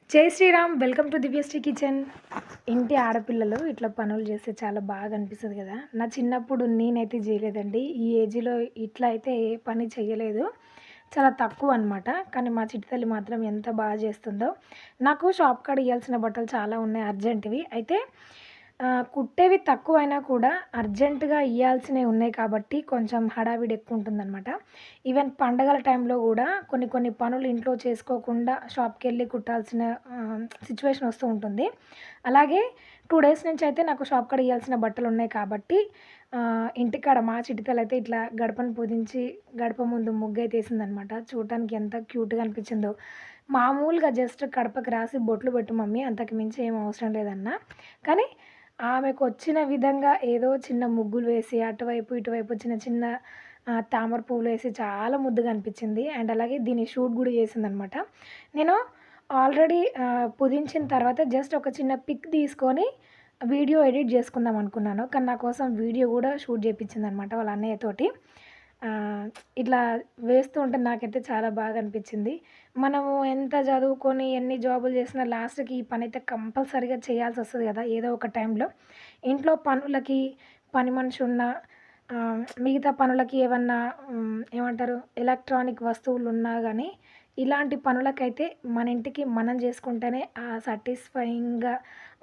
జై Shriram. Welcome to Divyasri kitchen. ఇంటి ఆడపిల్లలు ఇట్లా పనులు చేస్తే చాలా బాగా అనిపిస్తుంది కదా. నా చిన్నప్పుడు నేనైతే చేయలేదండి. ఈ ఏజ్లో ఇట్లా అయితే ఏ పని చేయలేదు, చాలా తక్కువ అనమాట. కానీ మా చిట్టి తల్లి మాత్రం ఎంత బాగా చేస్తుందో. నాకు షాప్ కాడ ఇవ్వాల్సిన బట్టలు చాలా ఉన్నాయి అర్జెంటువి. అయితే కుట్టేవి తక్కువైనా కూడా అర్జెంటుగా ఇయ్యాల్సినవి ఉన్నాయి కాబట్టి కొంచెం హడావిడి ఎక్కువ ఉంటుందన్నమాట. ఈవెన్ పండగల టైంలో కూడా కొన్ని కొన్ని పనులు ఇంట్లో చేసుకోకుండా షాప్‌కెళ్ళి కుట్టాల్సిన సిచ్యువేషన్ వస్తూ ఉంటుంది. అలాగే 2 డేస్ నుంచి అయితే నాకు షాప్ కాడ ఇయ్యాల్సిన బట్టలున్నాయి కాబట్టి ఇంటికాడ మా చిటితలైతే ఇట్లా గడపను పూజించి గడప ముందు ముగ్గైతే ఏసిందనమాట. చూడటానికి ఎంత క్యూట్‌గా అనిపించిందో. మామూలుగా జస్ట్ గడపకి రాసి బొట్లు పెట్టు మమ్మీ, అంతకు మించి ఏం అవసరం లేదన్నా. కానీ ఆమెకొచ్చిన విధంగా ఏదో చిన్న ముగ్గులు వేసి అటువైపు, ఇటువైపు చిన్న చిన్న తామర పువ్వులేసి చాలా ముద్దుగా అనిపించింది. అండ్ అలాగే దీన్ని షూట్ గూడా చేసిందనమాట. నేను ఆల్రెడీ పుదించిన తర్వాత జస్ట్ ఒక చిన్న పిక్ తీసుకొని వీడియో ఎడిట్ చేసుకుందాం అనుకున్నాను. కానీ నా కోసం వీడియో గూడా షూట్ చేపించిందనమాట వాళ్ళ అన్నయ్యతోటి. ఇట్లా వేస్తూ ఉంటే నాకైతే చాలా బాగా అనిపించింది. మనము ఎంత చదువుకొని ఎన్ని జాబులు చేసినా లాస్ట్‌కి ఈ పనైతే కంపల్సరీగా చేయాల్సొస్తది కదా ఏదో ఒక టైంలో. ఇంట్లో పనులకి పని మనిషి ఉన్నా, మిగతా పనులకి ఏమన్నా ఏమంటారు ఎలక్ట్రానిక్ వస్తువులున్నా గానీ, ఇలాంటి పనులకైతే మన ఇంటికి మనం చేసుకుంటేనే సాటిస్ఫైయింగ్‌గా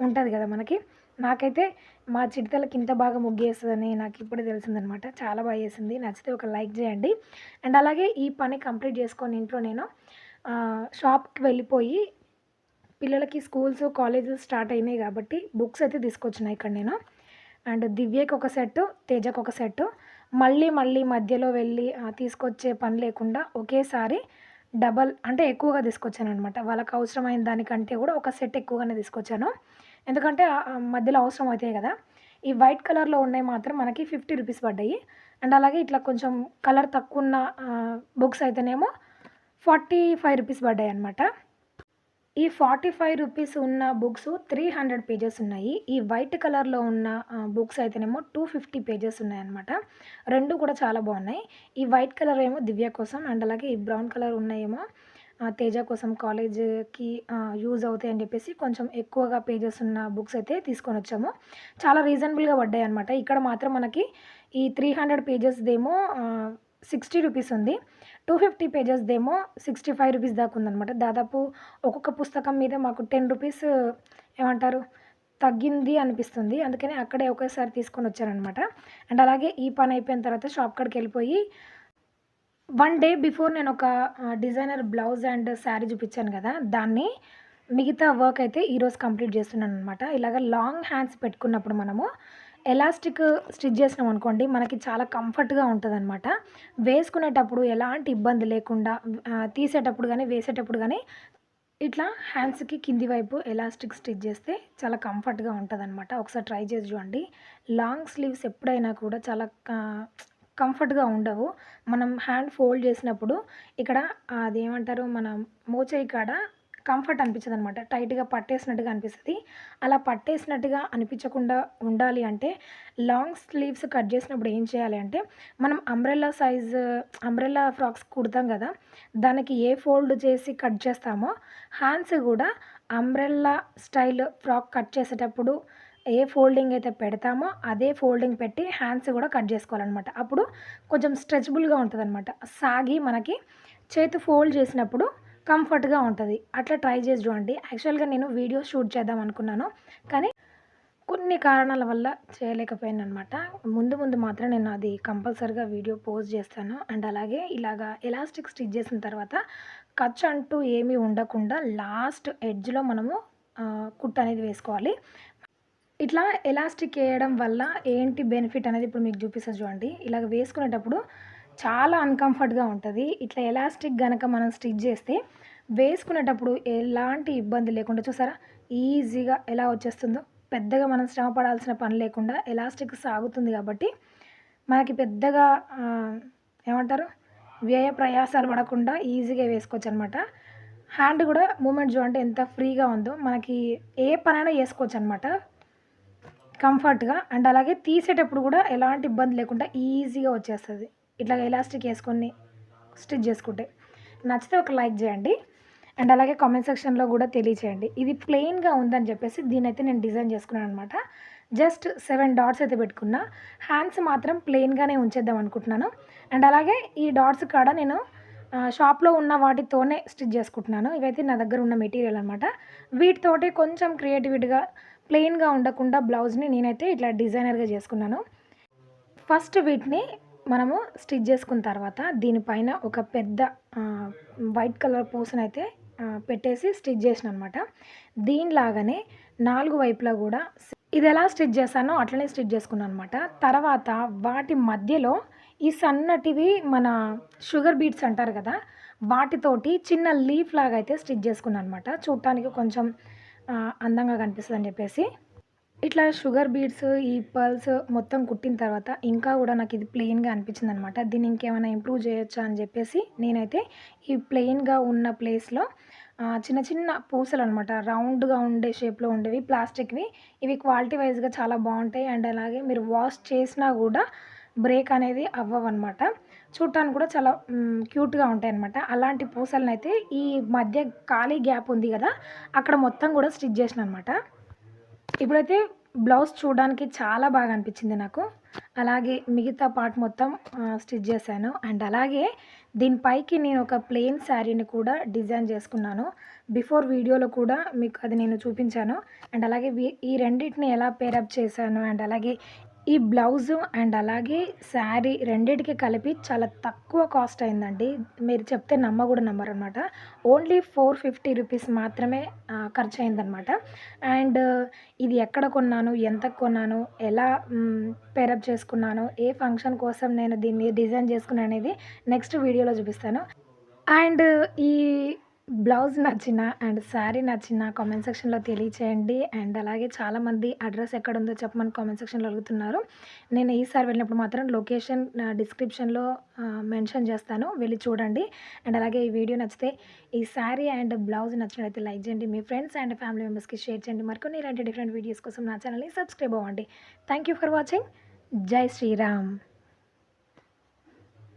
ఉంటది కదా మనకి. నాకైతే మా చిడతలకి ఇంత బాగా ముగ్గేస్తదని నాకిప్పుడే తెలిసిందనమాట. చాలా బాగా చేసింది. నచ్చితే ఒక లైక్ చేయండి. అండ్ అలాగే ఈ పని కంప్లీట్ చేసుకొని ఇంట్లో నేను షాప్‌కి వెళ్ళిపోయి పిల్లలకి స్కూల్స్, కాలేజెస్ స్టార్ట్ అయినాయి కాబట్టి బుక్స్ అయితే తీసుకొచ్చిన ఇక్కడ నేను. అండ్ దివ్యకి ఒక సెట్టు, తేజకి ఒక సెట్టు. మళ్ళీ మళ్ళీ మధ్యలో వెళ్ళి తీసుకొచ్చే పని లేకుండా ఒకేసారి డబల్ అంటే ఎక్కువగా తీసుకొచ్చాననమాట. వాళ్ళకి అవసరమైన దానికంటే కూడా ఒక సెట్ ఎక్కువగానే తీసుకొచ్చాను. ఎందుకంటే మధ్యలో అవసరం అవుతాయి కదా. ఈ వైట్ కలర్‌లో ఉన్నయి మాత్రం మనకి 50 రూపీస్ పడ్డాయి. అండ్ అలాగే ఇట్లా కొంచెం కలర్ తక్కువున్న బుక్స్ అయితేనేమో 45 రూపీస్ పడ్డాయన్నమాట. ఈ 45 రూపీస్ ఉన్న బుక్స్ 300 పేజెస్ ఉన్నాయి. ఈ వైట్ కలర్‌లో ఉన్న బుక్స్ అయితేనేమో 250 పేజెస్ ఉన్నాయన్నమాట. 2 కూడా చాలా బాగున్నాయి. ఈ వైట్ కలర్ ఏమో దివ్య కోసం, అండ్ అలాగే ఈ బ్రౌన్ కలర్ ఉన్నయేమో తేజ కోసం కాలేజ్‌కి యూజ్ అవుతాయని చెప్పేసి కొంచెం ఎక్కువగా పేజెస్ ఉన్న బుక్స్ అయితే తీసుకొనొచ్చాము. చాలా రీజనబుల్‌గా పడ్డాయన్నమాట. ఇక్కడ మాత్రం మనకి ఈ 300 పేజెస్‌దేమో 60 రూపీస్ ఉంది. 250 పేజెస్‌దేమో 65 రూపీస్ దాకా ఉందనమాట. దాదాపు ఒక్కొక్క పుస్తకం మీద మాకు 10 రూపీస్ ఏమంటారు తగ్గింది అనిపిస్తుంది. అందుకని అక్కడే ఒకేసారి తీసుకొనొచ్చాననమాట. అండ్ అలాగే ఈ పని అయిపోయిన తర్వాత షాప్ కాడికెళ్ళిపోయి 1 డే బిఫోర్ నేనొక డిజైనర్ బ్లౌజ్ అండ్ శారీ చూపిచ్చాను గదా. దాన్ని మిగతా వర్క్ అయితే ఈరోజు కంప్లీట్ చేస్తున్నాననమాట. ఇలాగ లాంగ్ హ్యాండ్స్ పెట్టుకున్నప్పుడు మనము ఎలాస్టిక్ స్టిచ్ చేసినామనుకోండి మనకి చాలా కంఫర్ట్‌గా ఉంటదనమాట. వేసుకునేటప్పుడు ఎలాంటి ఇబ్బంది లేకుండా తీసేటప్పుడు గానీ, వేసేటప్పుడు గానీ ఇట్లా హ్యాండ్స్‌కి కింది వైపు ఎలాస్టిక్ స్టిచ్ చేస్తే చాలా కంఫర్ట్‌గా ఉంటదనమాట. ఒకసారి ట్రై చేసి చూడండి. లాంగ్ స్లీవ్స్ ఎప్పుడైనా కూడా చాలా కంఫర్ట్‌గా ఉండవు. మనం హ్యాండ్ ఫోల్డ్ చేసినప్పుడు ఇక్కడ అదేమంటారు మన మోచేయి కాడ కంఫర్ట్ అనిపించదనమాట. టైట్‌గా పట్టేసినట్టుగా అనిపిస్తది. అలా పట్టేసినట్టుగా అనిపించకుండా ఉండాలి అంటే లాంగ్ స్లీవ్స్ కట్ చేసినప్పుడు ఏం చేయాలి అంటే మనం అంబ్రెల్లా ఫ్రాక్స్ కుడతాం కదా. దానికి ఏ ఫోల్డ్ చేసి కట్ చేస్తామో హ్యాండ్స్ కూడా అంబ్రెల్లా స్టైల్ ఫ్రాక్ కట్ చేసేటప్పుడు ఏ ఫోల్డింగ్ అయితే పెడతామో అదే ఫోల్డింగ్ పెట్టి హ్యాండ్స్ కూడా కట్ చేసుకోవాలనమాట. అప్పుడు కొంచెం స్ట్రెచబుల్‌గా ఉంటదనమాట. సాగి మనకి చేతి ఫోల్డ్ చేసినప్పుడు కంఫర్ట్‌గా ఉంటది. అట్లా ట్రై చేసి చూడండి. యాక్చువల్‌గా నేను వీడియో షూట్ చేద్దాం అనుకున్నాను. కానీ కొన్ని కారణాల వల్ల చేయలేకపోయాననమాట. ముందు ముందు మాత్రం నేను అది కంపల్సరీగా వీడియో పోస్ట్ చేస్తాను. అండ్ అలాగే ఇలాగా ఎలాస్టిక్ స్టిచ్ చేసిన తర్వాత ఖర్చు అంటూ ఏమీ ఉండకుండా లాస్ట్ ఎడ్జ్‌లో మనము కుట్టు అనేది వేసుకోవాలి. ఇట్లా ఎలాస్టిక్ ఏయడం వల్ల ఏంటి బెనిఫిట్ అనేది ఇప్పుడు మీకు చూపిస్తా చూడండి. ఇలాగ వేసుకునేటప్పుడు చాలా అన్‌కంఫర్ట్‌గా ఉంటది. ఇట్లా ఎలాస్టిక్ గనక మనం స్టిచ్ చేస్తే వేసుకునేటప్పుడు ఎలాంటి ఇబ్బంది లేకుండా చూసారా ఈజీగా ఎలా వచ్చేస్తుందో. పెద్దగా మనం శ్రమ పడాల్సిన పని లేకుండా ఎలాస్టిక్ సాగుతుంది కాబట్టి మనకి పెద్దగా ఏమంటారు వ్యయ ప్రయాసాలు పడకుండా ఈజీగా వేసుకోవచ్చనమాట. హ్యాండ్ కూడా మూవ్‌మెంట్ చూడండి ఎంత ఫ్రీగా ఉందో. మనకి ఏ పనైనా చేసుకోవచ్చనమాట కంఫర్ట్‌గా. అండ్ అలాగే తీసేటప్పుడు కూడా ఎలాంటి ఇబ్బంది లేకుండా ఈజీగా వచ్చేస్తది. ఇట్లా ఎలాస్టిక్ ఏసుకొని స్టిచ్ చేసుకుంటే. నచ్చితే ఒక లైక్ చేయండి. అండ్ అలాగే కామెంట్ సెక్షన్‌లో గూడా తెలియచేయండి. ఇది ప్లెయిన్‌గా ఉందని జెప్పేసి దీన్నైతే నేను డిజైన్ చేసుకున్నాననమాట. జస్ట్ 7 డాట్స్ అయితే పెట్టుకున్నా. హ్యాండ్స్ మాత్రం ప్లెయిన్‌గానే ఉంచేద్దాం అనుకుంటున్నాను. అండ్ అలాగే ఈ డాట్స్ కాడ నేను షాప్‌లో ఉన్న వాటితోనే స్టిచ్ చేసుకుంటున్నాను. ఇవైతే నా దగ్గర ఉన్న మెటీరియల్ అనమాట. వీటితోటి కొంచెం క్రియేటివిటీగా ప్లెయిన్‌గా ఉండకుండా బ్లౌజ్‌ని నేనైతే ఇట్లా డిజైనర్‌గా చేసుకున్నాను. ఫస్ట్ వీటిని మనము స్టిచ్ చేసుకున్న తర్వాత దీనిపైన ఒక పెద్ద వైట్ కలర్ పూసనైతే పెట్టేసి స్టిచ్ చేశాననమాట. దీనిలాగానే 4 వైపులా గూడా ఇదెలా స్టిచ్ చేశానో అట్లనే స్టిచ్ చేసుకున్నాననమాట. తర్వాత వాటి మధ్యలో ఈ సన్నటివి మన షుగర్ బీట్స్ అంటారు గదా! వాటితోటి చిన్న లీఫ్ లాగా అయితే స్టిచ్ చేసుకున్నాననమాట. చూడటానికి కొంచెం అందంగా కనిపిస్తదని జెప్పేసి. ఇట్లా షుగర్ బీడ్స్, ఈ పర్ల్స్ మొత్తం కుట్టిన తర్వాత ఇంకా గూడా నాకిది ప్లెయిన్‌గా అనిపించిందనమాట. దీన్ని ఇంకేమైనా ఇంప్రూవ్ చేయొచ్చా అని జెప్పేసి నేనైతే ఈ ప్లెయిన్‌గా ఉన్న ప్లేస్‌లో చిన్న చిన్న పూసలనమాట రౌండ్‌గా ఉండే షేప్‌లో ఉండేవి ప్లాస్టిక్‌వి. ఇవి క్వాలిటీ వైస్‌గా చాలా బావుంటాయి. అండ్ అలాగే మీరు వాష్ చేసినా గూడా బ్రేక్ అనేది అవ్వవనమాట. చూడటానికి కూడా చాలా క్యూట్‌గా ఉంటాయనమాట. అలాంటి పూసలనైతే ఈ మధ్య ఖాళీ గ్యాప్ ఉంది గదా! అక్కడ మొత్తం గూడా స్టిచ్ చేశాననమాట. ఇప్పుడైతే బ్లౌజ్ చూడడానికి చాలా బాగా అనిపించింది నాకు. అలాగే మిగతా పార్ట్ మొత్తం స్టిచ్ చేశాను. అండ్ అలాగే దీని పైకి నేను ఒక ప్లెయిన్ శారీని కూడా డిజైన్ చేసుకున్నాను. బిఫోర్ వీడియోలో కూడా మీకు అది నేను చూపించాను. అండ్ అలాగే ఈ రెండిటిని ఎలా పేరప్ చేశాను అండ్ అలాగే ఈ బ్లౌజు అండ్ అలాగే శారీ రెండిటికి కలిపి చాలా తక్కువ కాస్ట్ అయిందండి. మీరు చెప్తే గూడా నమ్మరనమాట. ఓన్లీ 450 రూపీస్ మాత్రమే ఖర్చయిందనమాట. అండ్ ఇది ఎక్కడ కొన్నాను? ఎంతకు కొన్నాను? ఎలా పేరప్ చేసుకున్నాను? ఏ ఫంక్షన్ కోసం నేను దీన్ని డిజైన్ చేసుకున్నాననేది నెక్స్ట్ వీడియోలో చూపిస్తాను. అండ్ ఈ బ్లౌజ్ నచ్చినా అండ్ శారీ నచ్చినా కామెంట్ సెక్షన్‌లో తెలియచేయండి. అండ్ అలాగే చాలామంది అడ్రెస్ ఎక్కడుందో చెప్పమని కామెంట్ సెక్షన్‌లో అడుగుతున్నారు. నేను ఈసారి వెళ్ళినప్పుడు మాత్రం లొకేషన్ డిస్క్రిప్షన్‌లో మెన్షన్ చేస్తాను. వెళ్లి చూడండి. అండ్ అలాగే ఈ వీడియో నచ్చితే ఈ శారీ అండ్ బ్లౌజ్ నచ్చినట్లయితే లైక్ చేయండి. మీ ఫ్రెండ్స్ అండ్ ఫ్యామిలీ మెంబర్స్‌కి షేర్ చేయండి. మరికొన్ని ఇలాంటి డిఫరెంట్ వీడియోస్ కోసం నా ఛానల్‌ని సబ్స్క్రైబ్ అవ్వండి. Thank you for watching. జై శ్రీరామ్.